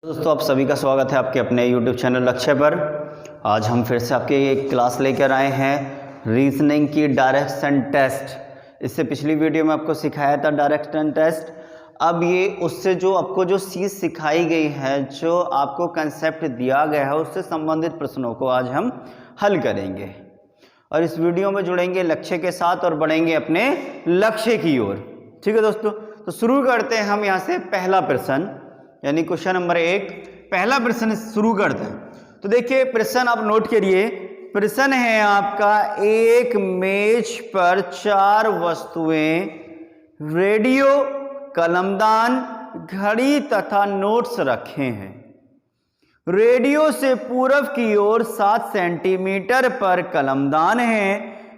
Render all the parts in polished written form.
दोस्तों आप सभी का स्वागत है आपके अपने YouTube चैनल लक्ष्य पर। आज हम फिर से आपके एक क्लास लेकर आए हैं रीजनिंग की डायरेक्शन टेस्ट। इससे पिछली वीडियो में आपको सिखाया था डायरेक्शन टेस्ट। अब ये उससे जो आपको जो चीज़ सिखाई गई है, जो आपको कंसेप्ट दिया गया है, उससे संबंधित प्रश्नों को आज हम हल करेंगे और इस वीडियो में जुड़ेंगे लक्ष्य के साथ और बढ़ेंगे अपने लक्ष्य की ओर। ठीक है दोस्तों, तो शुरू करते हैं हम यहाँ से पहला प्रश्न यानी क्वेश्चन नंबर 1। पहला प्रश्न शुरू करते हैं। तो देखिए प्रश्न आप नोट करिए। प्रश्न है आपका, एक मेज पर 4 वस्तुएं रेडियो, कलमदान, घड़ी तथा नोट्स रखे हैं। रेडियो से पूर्व की ओर 7 सेंटीमीटर पर कलमदान है।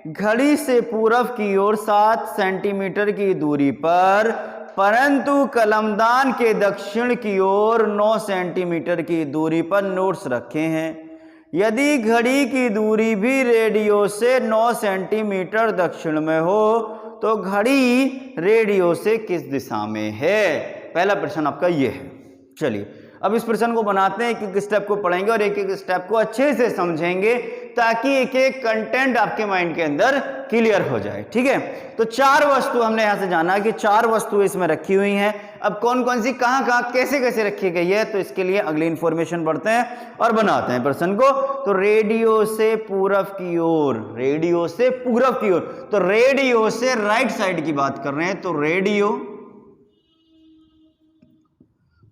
घड़ी से पूर्व की ओर 7 सेंटीमीटर की दूरी पर, परंतु कलमदान के दक्षिण की ओर 9 सेंटीमीटर की दूरी पर नोट्स रखे हैं। यदि घड़ी की दूरी भी रेडियो से 9 सेंटीमीटर दक्षिण में हो तो घड़ी रेडियो से किस दिशा में है? पहला प्रश्न आपका ये है। चलिए अब इस प्रश्न को बनाते हैं, एक एक स्टेप को पढ़ेंगे और एक एक स्टेप को अच्छे से समझेंगे ताकि एक एक कंटेंट आपके माइंड के अंदर क्लियर हो जाए। ठीक है, तो 4 वस्तु हमने यहां से जाना कि 4 वस्तु इसमें रखी हुई हैं। अब कौन कौन सी कहां कहां कैसे कैसे रखी गई है, तो इसके लिए अगली इंफॉर्मेशन पढ़ते हैं और बनाते हैं प्रश्न को। तो रेडियो से पूरब की ओर, रेडियो से पूरब की ओर, तो रेडियो से राइट साइड की बात कर रहे हैं। तो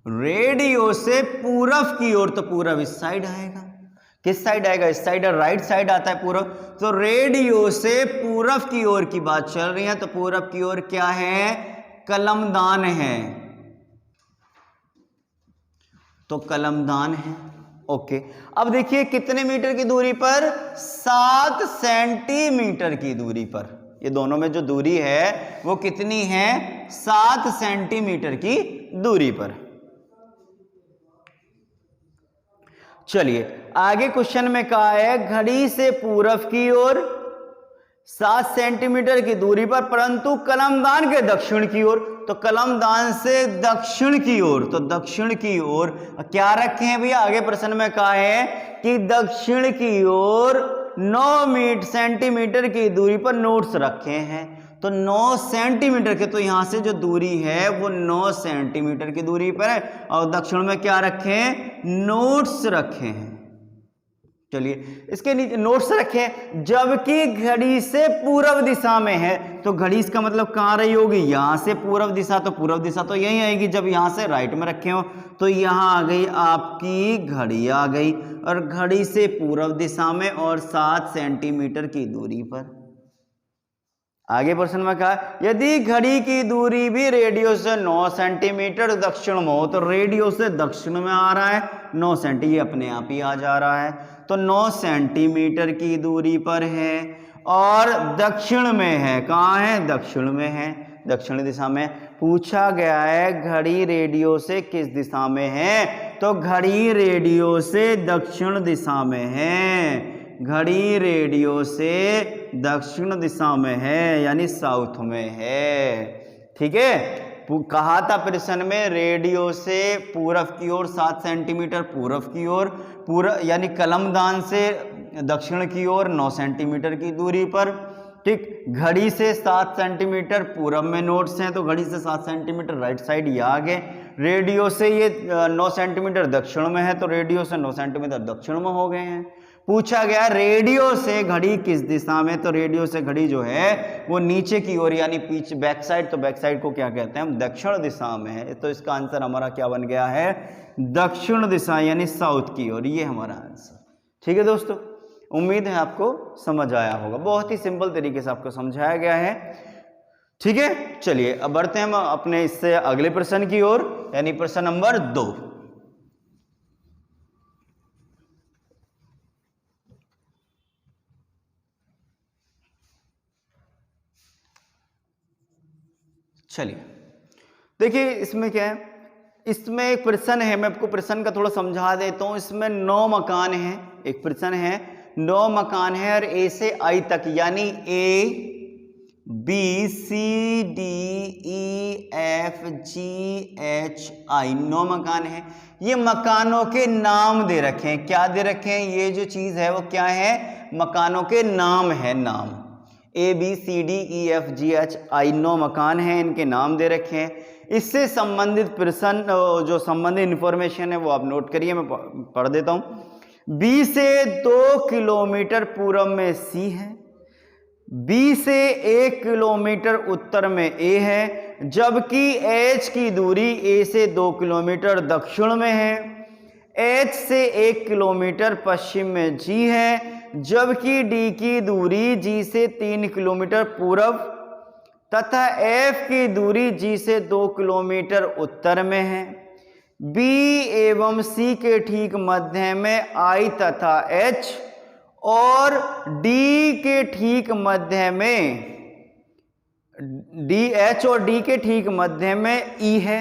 रेडियो से पूरब की ओर, तो पूरब इस साइड आएगा। किस साइड आएगा? इस साइड, राइट साइड आता है पूरब। तो रेडियो से पूरब की ओर की बात चल रही है, तो पूरब की ओर क्या है? कलमदान है। तो कलमदान है। ओके, अब देखिए कितने मीटर की दूरी पर? 7 सेंटीमीटर की दूरी पर। ये दोनों में जो दूरी है वो कितनी है? 7 सेंटीमीटर की दूरी पर। चलिए आगे क्वेश्चन में कहा है, घड़ी से पूरब की ओर 7 सेंटीमीटर की दूरी पर, परंतु कलमदान के दक्षिण की ओर। तो कलमदान से दक्षिण की ओर, तो दक्षिण की ओर क्या रखे हैं भैया? आगे प्रश्न में कहा है कि दक्षिण की ओर 9 सेंटीमीटर की दूरी पर नोट्स रखे हैं। तो 9 सेंटीमीटर के, तो यहां से जो दूरी है वो 9 सेंटीमीटर की दूरी पर है और दक्षिण में क्या रखे हैं? नोट्स रखे हैं। चलिए इसके नीचे नोट्स रखे, जबकि घड़ी से पूर्व दिशा में है। तो घड़ी इसका मतलब कहां रही होगी? यहां से पूर्व दिशा, तो पूर्व दिशा तो यही आएगी जब यहां से राइट में रखे हो। तो यहां आ गई आपकी घड़ी आ गई, और घड़ी से पूर्व दिशा में और 7 सेंटीमीटर की दूरी पर। आगे प्रश्न में कहा, यदि घड़ी की दूरी भी रेडियो से 9 सेंटीमीटर दक्षिण में हो, तो रेडियो से दक्षिण में आ रहा है 9 सेंटी, ये अपने आप ही आ जा रहा है। तो 9 सेंटीमीटर की दूरी पर है और दक्षिण में है। कहाँ है? दक्षिण में है, दक्षिण दिशा में। पूछा गया है घड़ी रेडियो से किस दिशा में है? तो घड़ी रेडियो से दक्षिण दिशा में है। घड़ी रेडियो से दक्षिण दिशा में है, यानी साउथ में है। ठीक है, कहा था प्रश्न में रेडियो से पूरब की ओर 7 सेंटीमीटर पूरब की ओर, पूरा यानी कलमदान से दक्षिण की ओर 9 सेंटीमीटर की दूरी पर। ठीक, घड़ी से 7 सेंटीमीटर पूरब में नोट्स हैं, तो घड़ी से 7 सेंटीमीटर राइट साइड ये आगे। रेडियो से ये 9 सेंटीमीटर दक्षिण में है, तो रेडियो से 9 सेंटीमीटर दक्षिण में हो गए हैं। पूछा गया रेडियो से घड़ी किस दिशा में? तो रेडियो से घड़ी जो है वो नीचे की ओर, यानी पीछे बैक साइड। तो बैक साइड को क्या कहते हैं हम? दक्षिण दिशा में है। तो इसका आंसर हमारा क्या बन गया है? दक्षिण दिशा, यानी साउथ की ओर। ये हमारा आंसर। ठीक है दोस्तों, उम्मीद है आपको समझ आया होगा। बहुत ही सिंपल तरीके से आपको समझाया गया है। ठीक है, चलिए अब बढ़ते हैं हम अपने इससे अगले प्रश्न की ओर, यानी प्रश्न नंबर 2। चलिए देखिए इसमें क्या है, इसमें एक प्रश्न है, मैं आपको प्रश्न का थोड़ा समझा देता हूं। इसमें 9 मकान हैं। एक प्रश्न है, 9 मकान है और ए से आई तक, यानी A B C D E F G H I, 9 मकान हैं। ये मकानों के नाम दे रखे हैं। क्या दे रखे हैं? ये जो चीज है वो क्या है? मकानों के नाम है, नाम। A B C D E F G H I 9 मकान हैं, इनके नाम दे रखे हैं। इससे संबंधित प्रश्न, जो संबंधित इंफॉर्मेशन है वो आप नोट करिए, मैं पढ़ देता हूं। बी से 2 किलोमीटर पूर्व में सी है, बी से 1 किलोमीटर उत्तर में ए है, जबकि एच की दूरी ए से 2 किलोमीटर दक्षिण में है, एच से 1 किलोमीटर पश्चिम में जी है, जबकि डी की दूरी जी से 3 किलोमीटर पूर्व तथा एफ की दूरी जी से 2 किलोमीटर उत्तर में है। बी एवं सी के ठीक मध्य में आई तथा एच और डी के ठीक मध्य में डी, एच और डी के ठीक मध्य में ई है।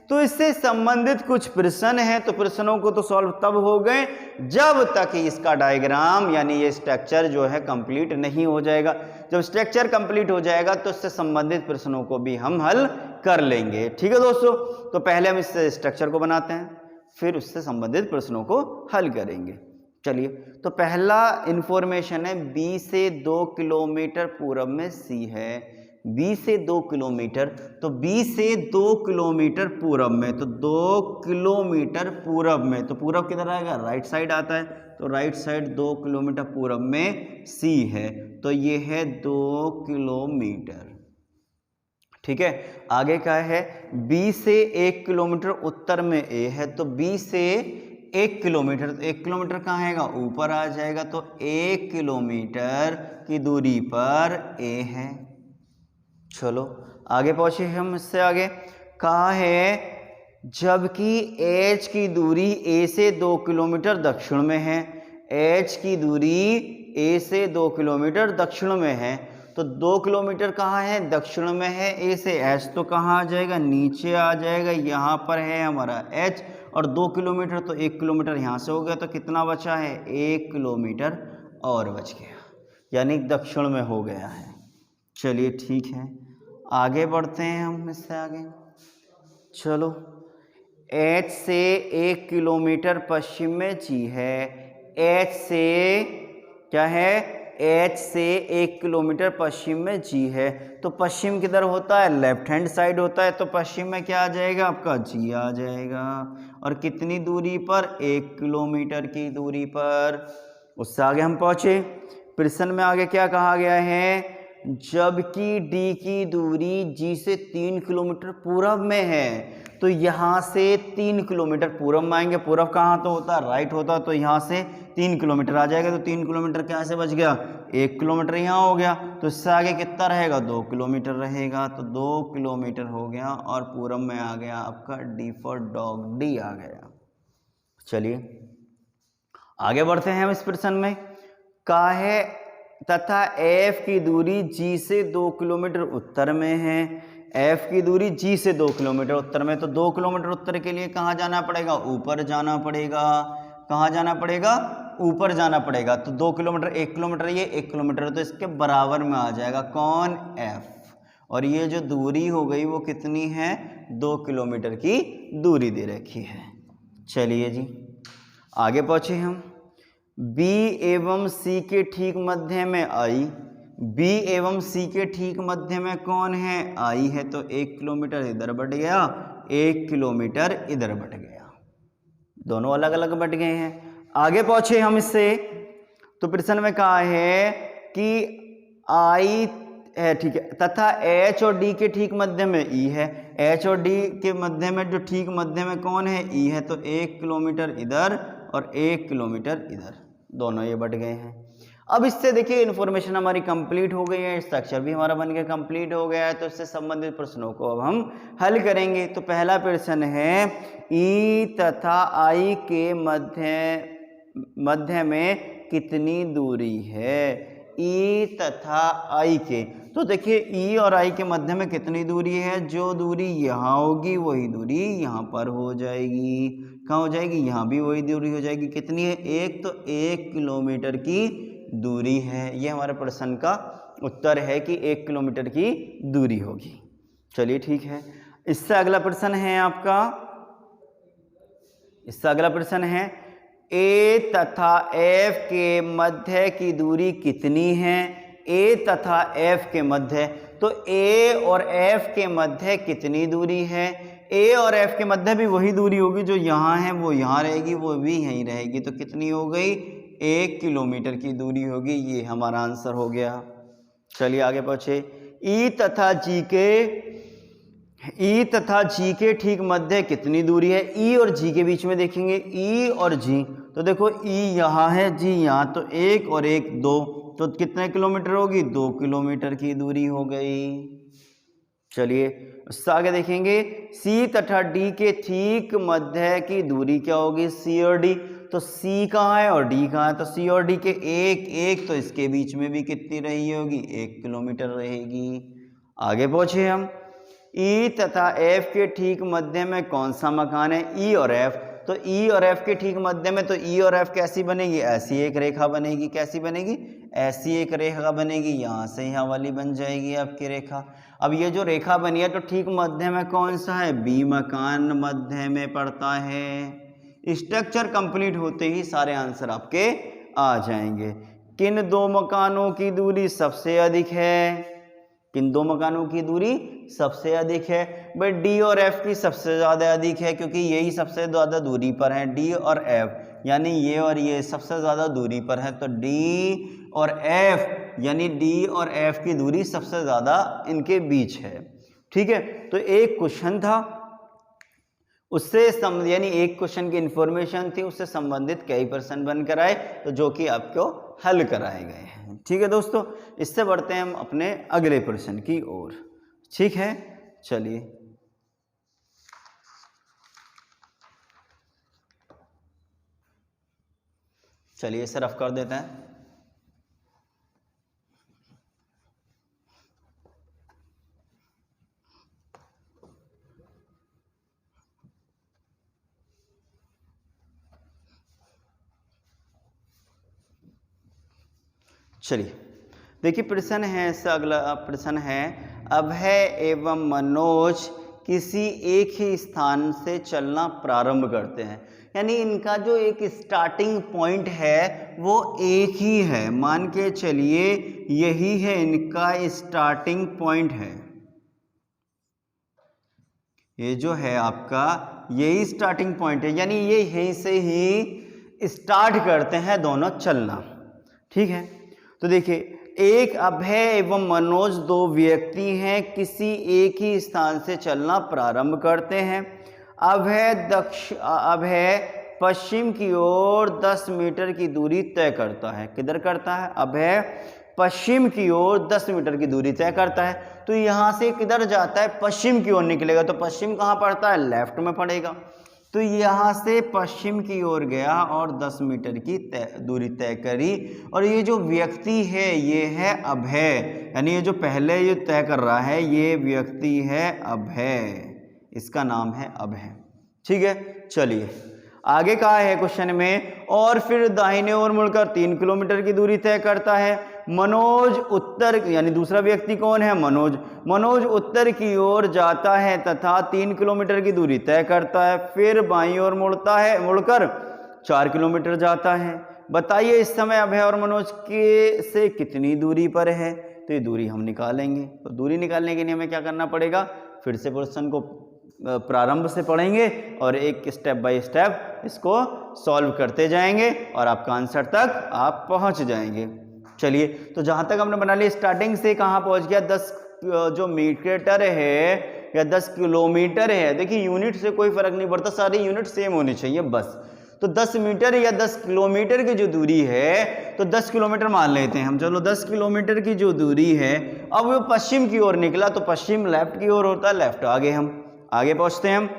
तो इससे संबंधित कुछ प्रश्न हैं, तो प्रश्नों को तो सॉल्व तब हो गए जब तक इसका डायग्राम यानी ये स्ट्रक्चर जो है कंप्लीट नहीं हो जाएगा। जब स्ट्रक्चर कंप्लीट हो जाएगा तो इससे संबंधित प्रश्नों को भी हम हल कर लेंगे। ठीक है दोस्तों, तो पहले हम इस स्ट्रक्चर को बनाते हैं, फिर उससे संबंधित प्रश्नों को हल करेंगे। चलिए, तो पहला इंफॉर्मेशन है बी से 2 किलोमीटर पूर्व में सी है। बी से 2 किलोमीटर, तो बी से 2 किलोमीटर पूर्व में, तो 2 किलोमीटर पूर्व में, तो पूर्व किधर आएगा? राइट साइड आता है, तो राइट साइड 2 किलोमीटर पूर्व में सी है, तो ये है 2 किलोमीटर। ठीक है, आगे क्या है? बी से 1 किलोमीटर उत्तर में ए है, तो बी से 1 किलोमीटर, तो 1 किलोमीटर कहाँ आएगा? ऊपर आ जाएगा, तो 1 किलोमीटर की दूरी पर ए है। चलो आगे पहुंचे हम, इससे आगे कहा है जबकि एच की दूरी ए से 2 किलोमीटर दक्षिण में है, एच की दूरी ए से 2 किलोमीटर दक्षिण में है, तो 2 किलोमीटर कहाँ है? दक्षिण में है ए से। एच तो कहाँ आ जाएगा? नीचे आ जाएगा, यहाँ पर है हमारा एच, और 2 किलोमीटर तो 1 किलोमीटर यहाँ से हो गया, तो कितना बचा है? 1 किलोमीटर और बच गया, यानी दक्षिण में हो गया है। चलिए ठीक है, आगे बढ़ते हैं हम इससे आगे। चलो, एच से 1 किलोमीटर पश्चिम में जी है, एच से क्या है? एच से 1 किलोमीटर पश्चिम में जी है, तो पश्चिम किधर होता है? लेफ्ट हैंड साइड होता है, तो पश्चिम में क्या आ जाएगा? आपका जी आ जाएगा। और कितनी दूरी पर? 1 किलोमीटर की दूरी पर। उससे आगे हम पहुंचे, प्रश्न में आगे क्या कहा गया है? जबकि डी की दूरी जी से 3 किलोमीटर पूर्व में है, तो यहाँ से 3 किलोमीटर पूर्व में आएंगे। पूर्व कहाँ तो होता है? राइट होता है, तो यहाँ से 3 किलोमीटर आ जाएगा, तो 3 किलोमीटर क्या से बच गया? 1 किलोमीटर यहाँ हो गया, तो इससे आगे कितना रहेगा? 2 किलोमीटर रहेगा, तो 2 किलोमीटर हो गया, और पूर्व में आ गया आपका डी फॉर डॉग, डी आ गया। चलिए आगे बढ़ते हैं हम इस प्रश्न में। कहा है तथा एफ की दूरी जी से 2 किलोमीटर उत्तर में है, एफ की दूरी जी से 2 किलोमीटर उत्तर में, तो 2 किलोमीटर उत्तर के लिए कहाँ जाना पड़ेगा? ऊपर जाना पड़ेगा। कहाँ जाना पड़ेगा? ऊपर जाना पड़ेगा। तो 2 किलोमीटर, 1 किलोमीटर, ये 1 किलोमीटर, तो इसके बराबर में आ जाएगा कौन? एफ। और ये जो दूरी हो गई वो कितनी है? 2 किलोमीटर की दूरी दे रखी है। चलिए जी आगे पहुँचे हम। बी एवं सी के ठीक मध्य में आई, बी एवं सी के ठीक मध्य में कौन है? आई है, तो 1 किलोमीटर इधर बढ़ गया, 1 किलोमीटर इधर बढ़ गया, दोनों अलग अलग बढ़ गए हैं। आगे पहुंचे हम इससे, तो प्रश्न में कहा है कि आई है, ठीक है, तथा एच और डी के ठीक मध्य में ई है, एच और डी के मध्य में जो ठीक मध्य में कौन है? ई है, तो 1 किलोमीटर इधर और 1 किलोमीटर इधर, दोनों ये बढ़ गए हैं। अब इससे देखिए इन्फॉर्मेशन हमारी कंप्लीट हो गई है, स्ट्रक्चर भी हमारा बन के कंप्लीट हो गया है, तो इससे संबंधित प्रश्नों को अब हम हल करेंगे। तो पहला प्रश्न है ई तथा आई के मध्य में कितनी दूरी है? ई तथा आई के, तो देखिए ई और आई के मध्य में कितनी दूरी है? जो दूरी यहाँ होगी वही दूरी यहाँ पर हो जाएगी। कहाँ हो जाएगी? यहाँ भी वही दूरी हो जाएगी। कितनी है? 1, तो 1 किलोमीटर की दूरी है। ये हमारे प्रश्न का उत्तर है कि 1 किलोमीटर की दूरी होगी। चलिए ठीक है, इससे अगला प्रश्न है आपका, इससे अगला प्रश्न है ए तथा एफ के मध्य की दूरी कितनी है। ए तथा एफ के मध्य, तो ए और एफ के मध्य कितनी दूरी है। ए और एफ के मध्य भी वही दूरी होगी जो यहाँ है, वो यहाँ रहेगी, वो भी यहीं रहेगी, तो कितनी हो गई, 1 किलोमीटर की दूरी होगी। ये हमारा आंसर हो गया। चलिए आगे पहुंचे। ई तथा जी के ठीक मध्य कितनी दूरी है। ई और जी के बीच में देखेंगे, ई और जी, तो देखो ई यहाँ है, जी यहाँ, तो 1 और 1 2, तो कितने किलोमीटर होगी, 2 किलोमीटर की दूरी हो गई। चलिए उससे आगे देखेंगे, सी तथा डी के ठीक मध्य की दूरी क्या होगी, सी और डी, तो सी कहाँ है और डी कहाँ है, तो सी और डी के 1 1, तो इसके बीच में भी कितनी रही होगी, 1 किलोमीटर रहेगी। आगे पहुंचे हम, ई तथा एफ के ठीक मध्य में कौन सा मकान है, ई और एफ, तो ई और एफ के ठीक मध्य में, तो ई और एफ कैसी बनेगी, ऐसी एक रेखा बनेगी। कैसी बनेगी, ऐसी एक रेखा बनेगी, यहाँ से यहाँ वाली बन जाएगी आपकी रेखा। अब ये जो रेखा बनी है तो ठीक मध्य में कौन सा है, बी मकान मध्य में पड़ता है। स्ट्रक्चर कंप्लीट होते ही सारे आंसर आपके आ जाएंगे। किन दो मकानों की दूरी सबसे अधिक है, किन दो मकानों की दूरी सबसे अधिक है, भाई डी और एफ की सबसे ज़्यादा अधिक है, क्योंकि यही सबसे ज़्यादा दूरी पर है, डी और एफ, यानी ये और ये सबसे ज़्यादा दूरी पर है, तो डी और एफ यानी डी और एफ की दूरी सबसे ज़्यादा इनके बीच है। ठीक है, तो एक क्वेश्चन था, उससे यानी एक क्वेश्चन की इंफॉर्मेशन थी, उससे संबंधित कई प्रश्न बनकर आए, तो जो कि आपको हल कराए गए हैं। ठीक है दोस्तों, इससे बढ़ते हैं हम अपने अगले प्रश्न की ओर। ठीक है, चलिए इसे रफ कर देते हैं। चलिए देखिए, प्रश्न है इससे अगला प्रश्न है, अभय एवं मनोज किसी एक ही स्थान से चलना प्रारंभ करते हैं, यानी इनका जो एक स्टार्टिंग पॉइंट है वो एक ही है, मान के चलिए यही है इनका स्टार्टिंग पॉइंट है, ये जो है आपका यही स्टार्टिंग पॉइंट है, यानी ये यहीं से ही स्टार्ट करते हैं दोनों चलना। ठीक है, तो देखिए एक अभय एवं मनोज दो व्यक्ति हैं, किसी एक ही स्थान से चलना प्रारंभ करते हैं। अभय पश्चिम की ओर 10 मीटर की दूरी तय करता है। किधर करता है, अभय पश्चिम की ओर 10 मीटर की दूरी तय करता है, तो यहां से किधर जाता है, पश्चिम की ओर निकलेगा, तो पश्चिम कहां पड़ता है, लेफ्ट में पड़ेगा, तो यहाँ से पश्चिम की ओर गया और 10 मीटर की दूरी तय करी, और ये जो व्यक्ति है ये है अभय, यानी ये जो पहले ये तय कर रहा है ये व्यक्ति है अभय, इसका नाम है अभय। ठीक है, चलिए आगे कहा है क्वेश्चन में, और फिर दाहिने ओर मुड़कर 3 किलोमीटर की दूरी तय करता है। मनोज उत्तर, यानी दूसरा व्यक्ति कौन है, मनोज उत्तर की ओर जाता है तथा 3 किलोमीटर की दूरी तय करता है, फिर बाईं ओर मुड़कर 4 किलोमीटर जाता है। बताइए इस समय अभय और मनोज के से कितनी दूरी पर है, तो ये दूरी हम निकालेंगे, तो दूरी निकालने के लिए हमें क्या करना पड़ेगा, फिर से प्रश्न को प्रारंभ से पढ़ेंगे और एक स्टेप बाय स्टेप इसको सॉल्व करते जाएंगे और आपका आंसर तक आप पहुंच जाएंगे। चलिए, तो जहां तक हमने बना लिया, स्टार्टिंग से कहां पहुंच गया, 10 जो मीटर है या 10 किलोमीटर है, देखिए यूनिट से कोई फर्क नहीं पड़ता, सारी यूनिट सेम होनी चाहिए बस। तो 10 मीटर या 10 किलोमीटर की जो दूरी है, तो 10 किलोमीटर मान लेते हैं हम, चलो 10 किलोमीटर की जो दूरी है, अब वो पश्चिम की ओर निकला, तो पश्चिम लेफ्ट की ओर होता है, लेफ्ट आगे पहुंचते हैं हम,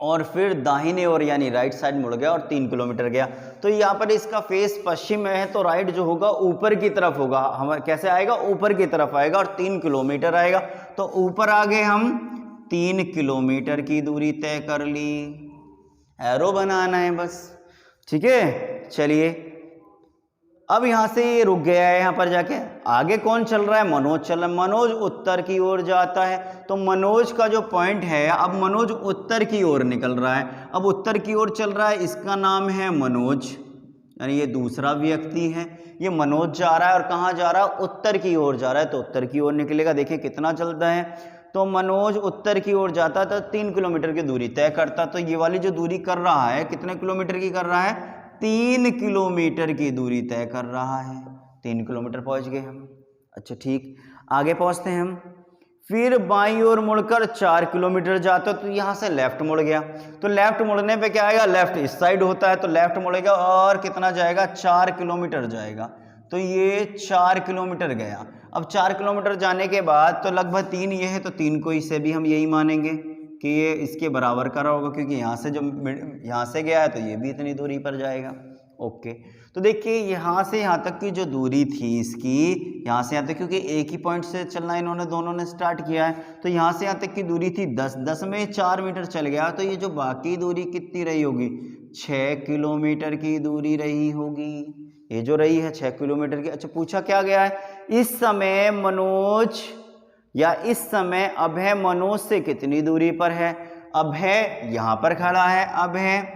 और फिर दाहिने ओर यानी राइट साइड मुड़ गया और 3 किलोमीटर गया, तो यहाँ पर इसका फेस पश्चिम में है, तो राइट जो होगा ऊपर की तरफ होगा, हम कैसे आएगा, ऊपर की तरफ आएगा और 3 किलोमीटर आएगा, तो ऊपर आ गए हम, 3 किलोमीटर की दूरी तय कर ली, एरो बनाना है बस। ठीक है, चलिए अब यहां से ये रुक गया है, यहां पर जाके आगे कौन चल रहा है, मनोज चल रहा है। मनोज उत्तर की ओर जाता है, तो मनोज का जो पॉइंट है, अब मनोज उत्तर की ओर निकल रहा है। अब उत्तर की ओर चल रहा है, इसका नाम है मनोज, यानी ये दूसरा व्यक्ति है। ये मनोज जा रहा है और कहाँ जा रहा है, उत्तर की ओर जा रहा है, तो उत्तर की ओर निकलेगा। देखिए कितना चलता है, तो मनोज उत्तर की ओर जाता है तो 3 किलोमीटर की दूरी तय करता। तो ये वाली जो दूरी कर रहा है, कितने किलोमीटर की कर रहा है, 3 किलोमीटर की दूरी तय कर रहा है। 3 किलोमीटर पहुंच गए हम। अच्छा ठीक, आगे पहुंचते हैं हम। फिर बाईं ओर मुड़कर 4 किलोमीटर जाता, तो यहाँ से लेफ्ट मुड़ गया। तो लेफ्ट मुड़ने पे क्या आएगा, लेफ्ट इस साइड होता है, तो लेफ्ट मुड़ेगा और कितना जाएगा, 4 किलोमीटर जाएगा। तो ये 4 किलोमीटर गया। अब 4 किलोमीटर जाने के बाद तो लगभग 3 ये है, तो 3 को इसे भी हम यही मानेंगे कि ये इसके बराबर का होगा, क्योंकि यहाँ से जब यहाँ से गया है तो ये भी इतनी दूरी पर जाएगा। ओके, तो देखिए यहाँ से यहाँ तक की जो दूरी थी इसकी, यहाँ से यहाँ तक, क्योंकि एक ही पॉइंट से चलना इन्होंने दोनों ने स्टार्ट किया है, तो यहाँ से यहाँ तक की दूरी थी 10 में 4 मीटर चल गया, तो ये जो बाकी दूरी कितनी रही होगी, 6 किलोमीटर की दूरी रही होगी। ये जो रही है 6 किलोमीटर की। अच्छा, पूछा क्या गया है, इस समय मनोज या इस समय अभय मनोज से कितनी दूरी पर है। अभय यहाँ पर खड़ा है, अभय,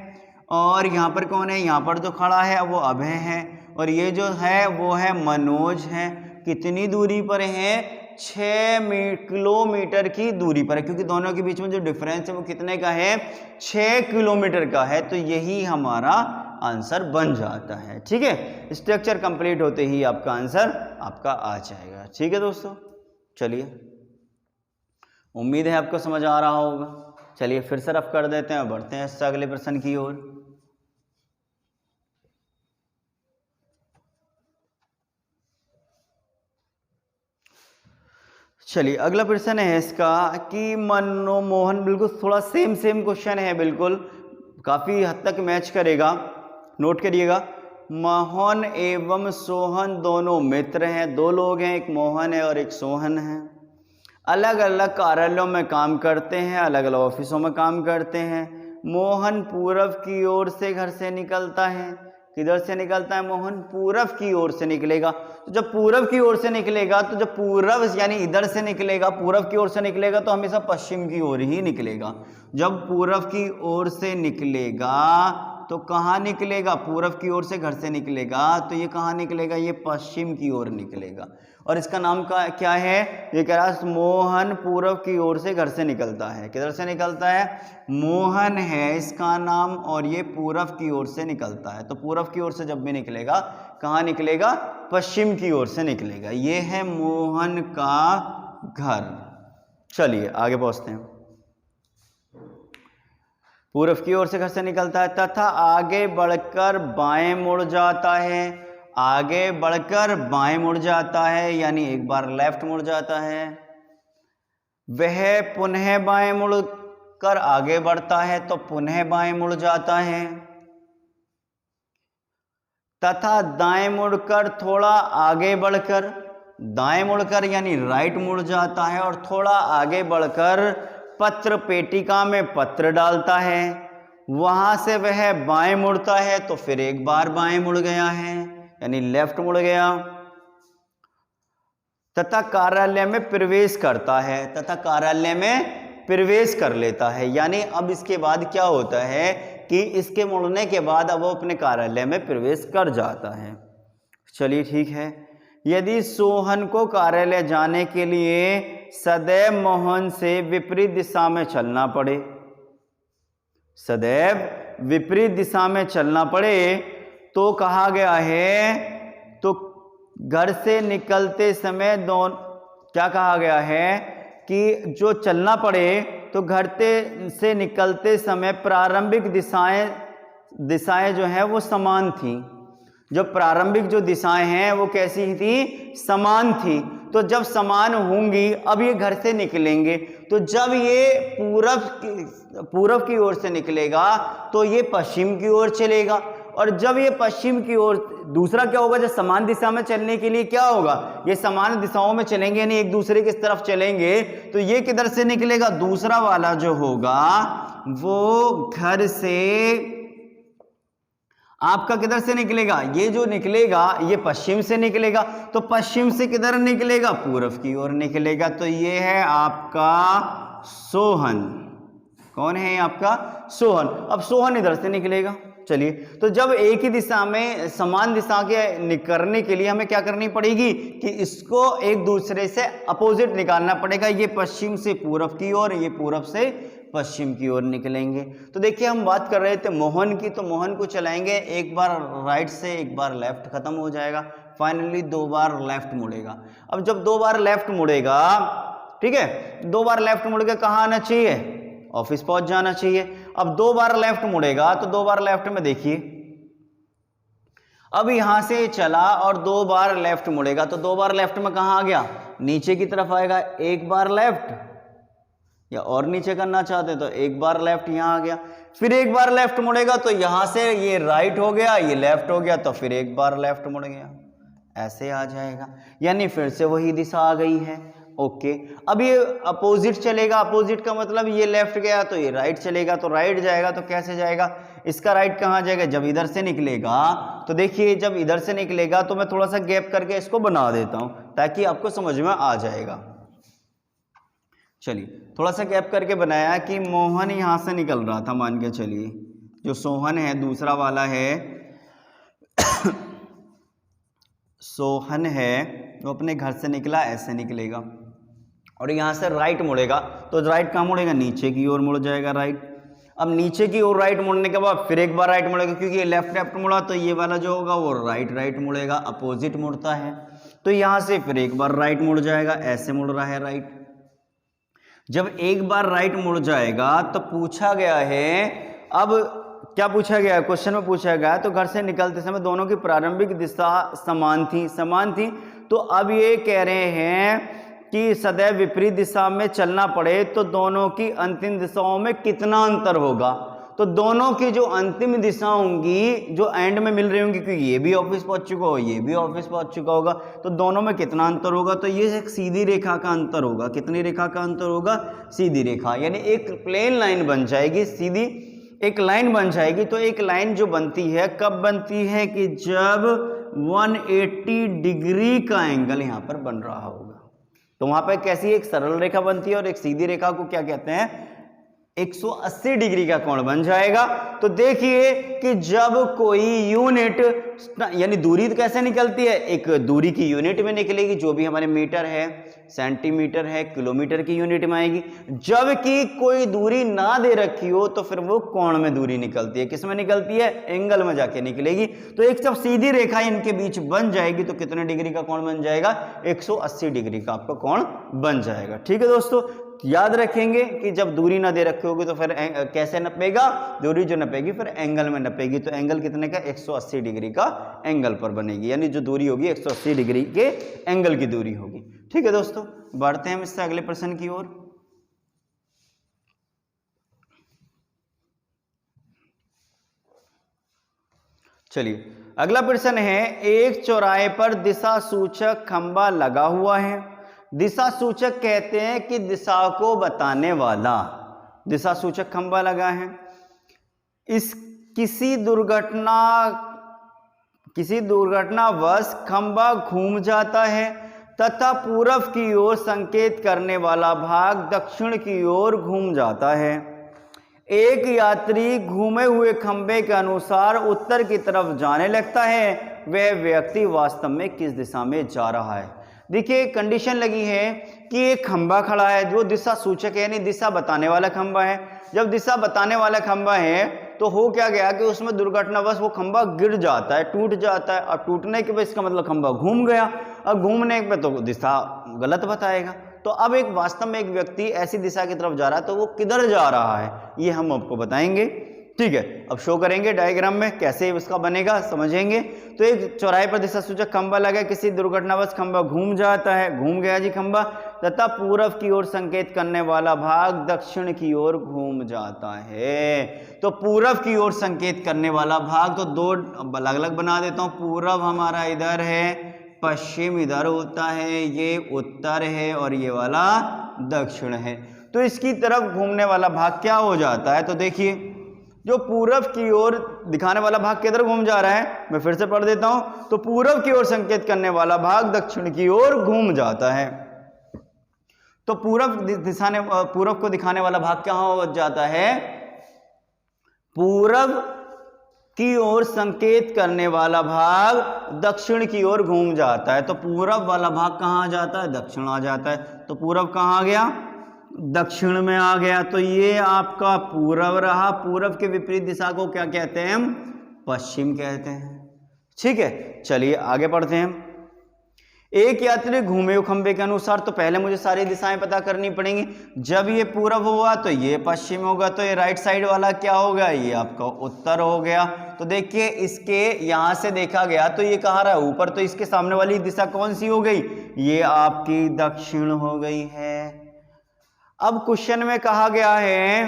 और यहाँ पर कौन है, यहाँ पर जो खड़ा है वो अभय है, और ये जो है वो है मनोज है। कितनी दूरी पर है, 6 किलोमीटर की दूरी पर है, क्योंकि दोनों के बीच में जो डिफरेंस है वो कितने का है, 6 किलोमीटर का है। तो यही हमारा आंसर बन जाता है। ठीक है, स्ट्रक्चर कंप्लीट होते ही आपका आंसर आपका आ जाएगा। ठीक है दोस्तों, चलिए, उम्मीद है आपको समझ आ रहा होगा। चलिए फिर से रफ कर देते हैं, बढ़ते हैं इससे अगले प्रश्न की ओर। चलिए अगला प्रश्न है इसका कि मनमोहन, बिल्कुल थोड़ा सेम क्वेश्चन है, बिल्कुल काफी हद तक मैच करेगा, नोट करिएगा। मोहन एवं सोहन दोनों मित्र हैं, 2 लोग हैं, एक मोहन है और एक सोहन है। अलग अलग कार्यालयों में काम करते हैं, अलग अलग ऑफिसों में काम करते हैं। मोहन पूर्व की ओर से घर से निकलता है। किधर से निकलता है, मोहन पूर्व की ओर से निकलेगा। तो जब पूर्व की ओर से निकलेगा, तो जब पूर्व यानी इधर से निकलेगा, पूर्व की ओर से निकलेगा तो हमेशा पश्चिम की ओर ही निकलेगा। जब पूर्व की ओर से निकलेगा तो कहाँ निकलेगा, पूर्व की ओर से घर से निकलेगा तो ये कहाँ निकलेगा, ये पश्चिम की ओर निकलेगा। और इसका नाम का क्या है, ये कह रहा है मोहन पूर्व की ओर से घर से निकलता है। किधर से निकलता है, मोहन है इसका नाम, और ये पूर्व की ओर से निकलता है। तो पूर्व की ओर से जब भी निकलेगा कहाँ निकलेगा, पश्चिम की ओर से निकलेगा। ये है मोहन का घर। चलिए आगे पहुंचते हैं। पूर्व की ओर से घर से निकलता है तथा आगे बढ़कर बाएं मुड़ जाता है। आगे बढ़कर बाएं मुड़ जाता है, यानी एक बार लेफ्ट मुड़ जाता है। वह पुनः बाएं मुड़कर आगे बढ़ता है तो पुनः बाएं मुड़ जाता है। तथा दाएं मुड़कर थोड़ा आगे बढ़कर, दाएं मुड़कर यानी राइट मुड़ जाता है, और थोड़ा आगे बढ़कर पत्र पेटिका में पत्र डालता है। वहां से वह बाएं मुड़ता है तो फिर एक बार बाएं मुड़ गया है, यानी लेफ्ट मुड़ गया। तथा कार्यालय में प्रवेश करता है, तथा कार्यालय में प्रवेश कर लेता है। यानी अब इसके बाद क्या होता है कि इसके मुड़ने के बाद अब वो अपने कार्यालय में प्रवेश कर जाता है। चलिए ठीक है। यदि सोहन को कार्यालय जाने के लिए सदैव मोहन से विपरीत दिशा में चलना पड़े, सदैव विपरीत दिशा में चलना पड़े, तो कहा गया है, तो घर से निकलते समय क्या कहा गया है कि जो चलना पड़े तो घर से निकलते समय प्रारंभिक दिशाएं जो है वो समान थी। जो प्रारंभिक जो दिशाएं हैं वो कैसी थी, समान थी। तो जब समान होंगी, अब ये घर से निकलेंगे, तो जब ये पूर्व की ओर से निकलेगा तो ये पश्चिम की ओर चलेगा, और जब ये पश्चिम की ओर, दूसरा क्या होगा, जब समान दिशा में चलने के लिए क्या होगा, ये समान दिशाओं में चलेंगे, यानी एक दूसरे की तरफ चलेंगे, तो ये किधर से निकलेगा, दूसरा वाला जो होगा वो घर से आपका किधर से निकलेगा, ये जो निकलेगा ये पश्चिम से निकलेगा, तो पश्चिम से किधर निकलेगा, पूर्व की ओर निकलेगा। तो ये है आपका सोहन। कौन है आपका, सोहन। अब सोहन इधर से निकलेगा। चलिए, तो जब एक ही दिशा में समान दिशा के करने के लिए हमें क्या करनी पड़ेगी कि इसको एक दूसरे से अपोजिट निकालना पड़ेगा। ये पश्चिम से पूर्व की ओर, ये पूर्व से पश्चिम की ओर निकलेंगे। तो देखिए, हम बात कर रहे थे मोहन की, तो मोहन को चलाएंगे एक बार राइट से, एक बार लेफ्ट, खत्म हो जाएगा। फाइनली 2 बार लेफ्ट मुड़ेगा। अब जब 2 बार लेफ्ट मुड़ेगा, ठीक है, 2 बार लेफ्ट मुड़ के कहाँ आना चाहिए, ऑफिस पहुंच जाना चाहिए। अब 2 बार लेफ्ट मुड़ेगा, तो 2 बार लेफ्ट में देखिए, अब यहां से चला और 2 बार लेफ्ट मुड़ेगा, तो 2 बार लेफ्ट में कहां आ गया, नीचे की तरफ आएगा। 1 बार लेफ्ट, या और नीचे करना चाहते तो 1 बार लेफ्ट यहां आ गया। फिर 1 बार लेफ्ट मुड़ेगा, तो यहां से ये राइट हो गया, ये लेफ्ट हो गया, तो फिर 1 बार लेफ्ट मुड़ गया, ऐसे आ जाएगा। यानी फिर से वही दिशा आ गई है। ओके, अब ये अपोजिट चलेगा। अपोजिट का मतलब ये लेफ्ट गया तो ये राइट चलेगा, तो राइट जाएगा तो कैसे जाएगा, इसका राइट कहाँ जाएगा, जब इधर से निकलेगा। तो देखिए, जब इधर से निकलेगा तो मैं थोड़ा सा गैप करके इसको बना देता हूं ताकि आपको समझ में आ जाएगा। चलिए, थोड़ा सा गैप करके बनाया कि मोहन यहां से निकल रहा था, मान के चलिए। जो सोहन है दूसरा वाला है सोहन है, वो अपने घर से निकला, ऐसे निकलेगा और यहां से राइट मुड़ेगा। तो राइट कहाँ मुड़ेगा, नीचे की ओर मुड़ जाएगा राइट। अब नीचे की ओर राइट मुड़ने के बाद फिर 1 बार राइट मुड़ेगा, क्योंकि ये लेफ्ट लेफ्ट मुड़ा, तो ये वाला जो होगा वो राइट राइट मुड़ेगा, अपोजिट मुड़ता है। तो यहां से फिर 1 बार राइट मुड़ जाएगा, ऐसे मुड़ रहा है राइट। जब 1 बार राइट मुड़ जाएगा तो पूछा गया है, अब क्या पूछा गया है, क्वेश्चन में पूछा गया है, तो घर से निकलते समय दोनों की प्रारंभिक दिशा समान थी। तो अब ये कह रहे हैं कि सदैव विपरीत दिशा में चलना पड़े तो दोनों की अंतिम दिशाओं में कितना अंतर होगा। तो दोनों की जो अंतिम दिशा होंगी, जो एंड में मिल रही होंगी, क्योंकि ये भी ऑफिस पहुंच चुका हो, ये भी ऑफिस पहुंच चुका होगा, तो दोनों में कितना अंतर होगा, तो ये एक सीधी रेखा का अंतर होगा। कितनी रेखा का अंतर होगा, सीधी रेखा, यानी एक प्लेन लाइन बन जाएगी, सीधी एक लाइन बन जाएगी। तो एक लाइन जो बनती है कब बनती है, कि जब 180 डिग्री का एंगल यहां पर बन रहा होगा। तो वहां पर कैसी एक सरल रेखा बनती है और एक सीधी रेखा को क्या कहते हैं, 180 डिग्री का कोण बन जाएगा। तो देखिए कि जब कोई यूनिट, यानी दूरी तो कैसे निकलती है, एक दूरी की यूनिट में निकलेगी, जो भी हमारे मीटर है, सेंटीमीटर है, किलोमीटर की यूनिट में आएगी। जबकि कोई दूरी ना दे रखी हो तो फिर वो कोण में दूरी निकलती है। किस में निकलती है, एंगल में जाके निकलेगी। तो एक जब सीधी रेखा इनके बीच बन जाएगी तो कितने डिग्री का कोण बन जाएगा, 180 डिग्री का आपका कोण बन जाएगा। ठीक है दोस्तों, याद रखेंगे कि जब दूरी ना दे रखी होगी तो फिर कैसे नपेगा, दूरी जो नपेगी फिर एंगल में नपेगी। तो एंगल कितने का, 180 डिग्री का एंगल पर बनेगी, यानी जो दूरी होगी 180 डिग्री के एंगल की दूरी होगी। ठीक है दोस्तों, बढ़ते हैं हम इससे अगले प्रश्न की ओर। चलिए, अगला प्रश्न है, एक चौराहे पर दिशा सूचक खंबा लगा हुआ है। दिशा सूचक कहते हैं कि दिशा को बताने वाला दिशा सूचक खंबा लगा है। इस किसी दुर्घटनावश खंबा घूम जाता है तथा पूर्व की ओर संकेत करने वाला भाग दक्षिण की ओर घूम जाता है। एक यात्री घूमे हुए खंबे के अनुसार उत्तर की तरफ जाने लगता है। वह व्यक्ति वास्तव में किस दिशा में जा रहा है। देखिए, कंडीशन लगी है कि एक खंबा खड़ा है जो दिशा सूचक है, यानी दिशा बताने वाला खंबा है। जब दिशा बताने वाला खंबा है तो हो क्या गया कि उसमें दुर्घटनावश वो खंबा गिर जाता है, टूट जाता है। और टूटने के बाद इसका मतलब खंबा घूम गया, और घूमने पे तो दिशा गलत बताएगा। तो अब एक वास्तव में एक व्यक्ति ऐसी दिशा की तरफ जा रहा है, तो वो किधर जा रहा है ये हम आपको बताएंगे। ठीक है, अब शो करेंगे डायग्राम में कैसे इसका बनेगा, समझेंगे। तो एक चौराहे पर दिशा सूचक खंबा लगा, किसी दुर्घटनावश खंबा घूम जाता है, घूम गया जी खंबा, तथा पूर्व की ओर संकेत करने वाला भाग दक्षिण की ओर घूम जाता है। तो पूर्व की ओर संकेत करने वाला भाग, तो दो अलग अलग बना देता हूं। पूर्व हमारा इधर है, पश्चिम इधर होता है, ये उत्तर है और ये वाला दक्षिण है। तो इसकी तरफ घूमने वाला भाग क्या हो जाता है, तो देखिए जो पूरब की ओर दिखाने वाला भाग किधर घूम जा रहा है, मैं फिर से पढ़ देता हूं, तो पूरब की ओर संकेत करने वाला भाग दक्षिण की ओर घूम जाता है। तो पूरब को दिखाने वाला भाग कहां हो जाता है, पूरब की ओर संकेत करने वाला भाग दक्षिण की ओर घूम जाता है। तो पूरब वाला भाग कहां आ जाता है, दक्षिण आ जाता है। तो पूरब कहां आ गया, दक्षिण में आ गया। तो ये आपका पूरब रहा। पूरब के विपरीत दिशा को क्या कहते हैं हम, पश्चिम कहते हैं। ठीक है, चलिए आगे बढ़ते हैं। एक यात्री घूमे हुए खंबे के अनुसार, तो पहले मुझे सारी दिशाएं पता करनी पड़ेंगी। जब ये पूरब हुआ तो ये पश्चिम होगा, तो ये राइट साइड वाला क्या होगा, ये आपका उत्तर हो गया। तो देखिए इसके यहां से देखा गया तो ये कहाँ रहा, ऊपर, तो इसके सामने वाली दिशा कौन सी हो गई, ये आपकी दक्षिण हो गई है। अब क्वेश्चन में कहा गया है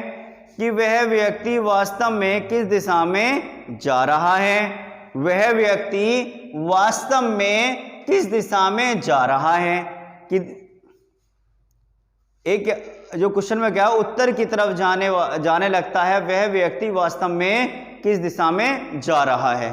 कि वह व्यक्ति वास्तव में किस दिशा में जा रहा है, वह व्यक्ति वास्तव में किस दिशा में जा रहा है। कि एक जो क्वेश्चन में क्या, उत्तर की तरफ जाने लगता है, वह व्यक्ति वास्तव में किस दिशा में जा रहा है।